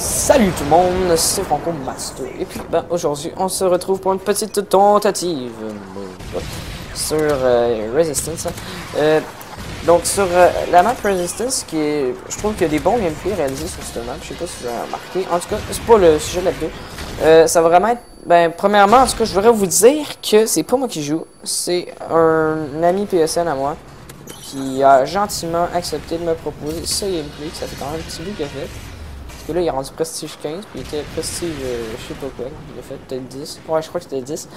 Salut tout le monde, c'est Franco Master. Et puis, aujourd'hui, on se retrouve pour une petite tentative sur Resistance. Donc, sur la map Resistance, je trouve qu'il y a des bons gameplays réalisés sur cette map. Je sais pas si vous avez remarqué. En tout cas, c'est pas le sujet de la vidéo. Ça va vraiment être. Premièrement, en tout cas, je voudrais vous dire que c'est pas moi qui joue. C'est un ami PSN à moi qui a gentiment accepté de me proposer ce gameplay. Ça fait quand même un petit bout qu'il a fait. Parce que là, il est rendu prestige 15, puis il était prestige, je sais pas quoi. Il a fait peut-être 10. Ouais, je crois que c'était 10.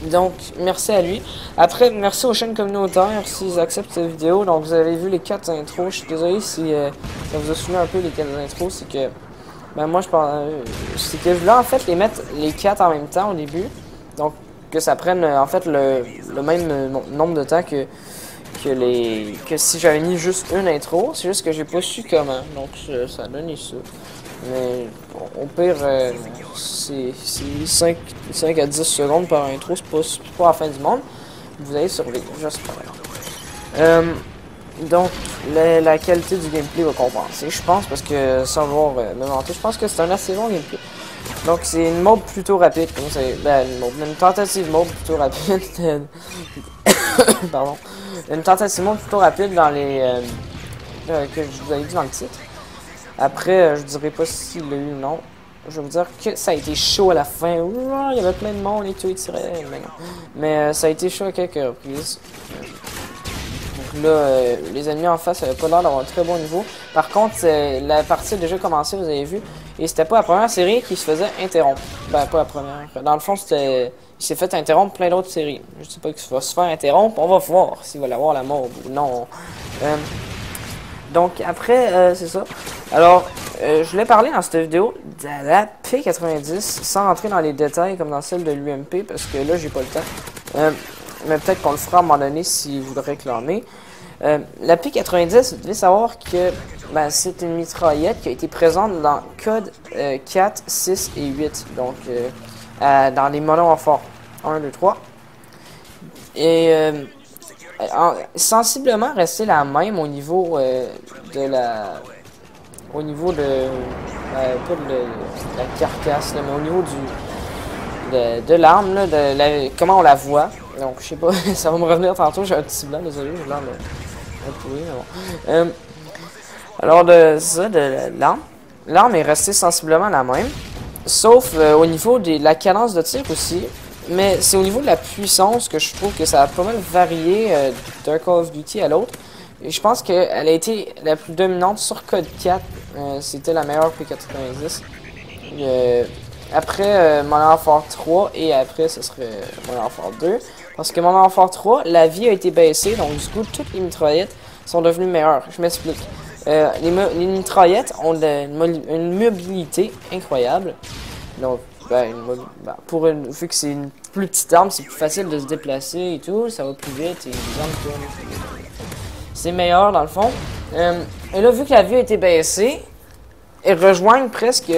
Donc, merci à lui. Après, merci aux chaînes communautaires s'ils acceptent cette vidéo. Donc, vous avez vu les 4 intros. Je suis désolé si ça vous a saoulé un peu les 4 intros. C'est que, moi, c'est que je voulais en fait les mettre les 4 en même temps au début. Donc, que ça prenne en fait le même nombre de temps que si j'avais mis juste une intro. C'est juste que j'ai pas su comment. Donc, ça a donné ça. Mais bon, au pire, c'est 5 à 10 secondes par intro, c'est pas la fin du monde. Vous allez survivre, j'espère. Donc, la qualité du gameplay va compenser, je pense, parce que sans vouloir me vanter, je pense que c'est un assez bon gameplay. Donc, c'est une mode plutôt rapide, comme ça, une tentative mode plutôt rapide. Pardon. Une tentative mode plutôt rapide dans les. Que je vous avais dit dans le titre. Après, je dirais pas s'il l'a eu ou non. Je vais vous dire que ça a été chaud à la fin. Il y avait plein de monde et tout, il tirait. Mais ça a été chaud à quelques reprises. Donc là, les ennemis en face n'avaient pas l'air d'avoir un très bon niveau. Par contre, la partie a déjà commencé, vous avez vu. Et c'était pas la première série qui se faisait interrompre. Pas la première. Dans le fond, il s'est fait interrompre plein d'autres séries. Je sais pas qu'il va se faire interrompre. On va voir s'il va l'avoir la mort ou non. Donc après, c'est ça. Alors, je voulais parler dans cette vidéo de la P90 sans rentrer dans les détails comme dans celle de l'UMP parce que là, j'ai pas le temps. Mais peut-être qu'on le fera à un moment donné si vous le réclamez. La P90, vous devez savoir que c'est une mitraillette qui a été présente dans Code 4, 6 et 8. Donc, dans les monos en fort 1, 2, 3. Et sensiblement rester la même au niveau au niveau de pas de la carcasse là, mais au niveau de l'arme là, comment on la voit. Donc je sais pas, ça va me revenir tantôt, j'ai un petit blanc, désolé, j'ai l'air de pourri, mais bon. Alors de l'arme. L'arme est restée sensiblement la même. Sauf au niveau de la cadence de tir aussi. Mais c'est au niveau de la puissance que je trouve que ça a pas mal varié d'un Call of Duty à l'autre. Et je pense qu'elle a été la plus dominante sur Code 4. C'était la meilleure P90. Après Modern Warfare 3 et après ce serait Modern Warfare 2. Parce que Modern Warfare 3, la vie a été baissée. Donc du coup, toutes les mitraillettes sont devenues meilleures. Je m'explique. Les mitraillettes ont une mobilité incroyable. Donc, vu que c'est une plus petite arme, c'est plus facile de se déplacer et tout, ça va plus vite et les armes tournent. C'est meilleur dans le fond. Et là, vu que la vie a été baissée, elles rejoignent presque.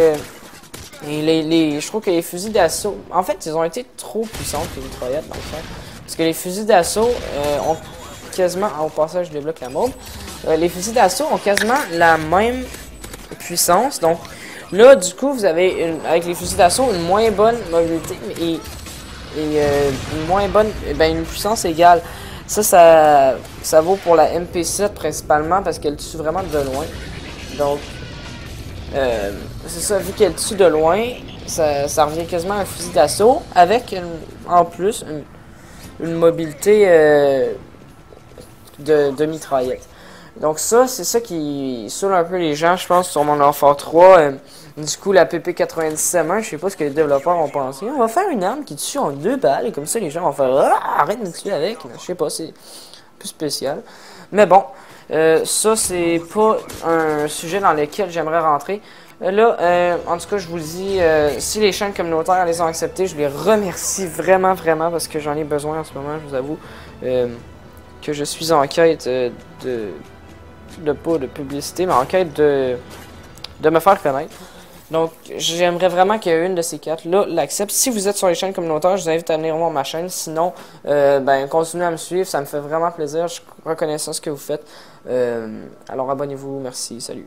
Je trouve que les fusils d'assaut. En fait, ils ont été trop puissants que les mitraillettes dans le fond. Parce que les fusils d'assaut ont quasiment. Au passage, je débloque la mode. Les fusils d'assaut ont quasiment la même puissance. Donc, là, du coup, vous avez, avec les fusils d'assaut, une moins bonne mobilité et une moins bonne, une puissance égale. Ça vaut pour la MP7 principalement parce qu'elle tue vraiment de loin. Donc, c'est ça, vu qu'elle tue de loin, ça revient quasiment à un fusil d'assaut avec, en plus, une mobilité de mitraillette. Donc c'est ça qui saoule un peu les gens, je pense, sur Modern Warfare 3. Du coup, la PP90M1, je sais pas ce que les développeurs ont pensé. On va faire une arme qui tue en 2 balles, et comme ça, les gens vont faire « Ah, arrête de me tuer avec ». Je sais pas, c'est plus spécial. Mais bon, ça, c'est pas un sujet dans lequel j'aimerais rentrer. Là, en tout cas, je vous le dis, si les chaînes communautaires les ont acceptées, je les remercie vraiment, vraiment, parce que j'en ai besoin en ce moment, je vous avoue. Que je suis en quête pas de publicité, mais en quête de me faire connaître. Donc, j'aimerais vraiment qu'une de ces 4-là l'accepte. Si vous êtes sur les chaînes communautaires, je vous invite à venir voir ma chaîne. Sinon, continuez à me suivre, ça me fait vraiment plaisir. Je suis reconnaissant ce que vous faites. Alors, abonnez-vous, merci, salut.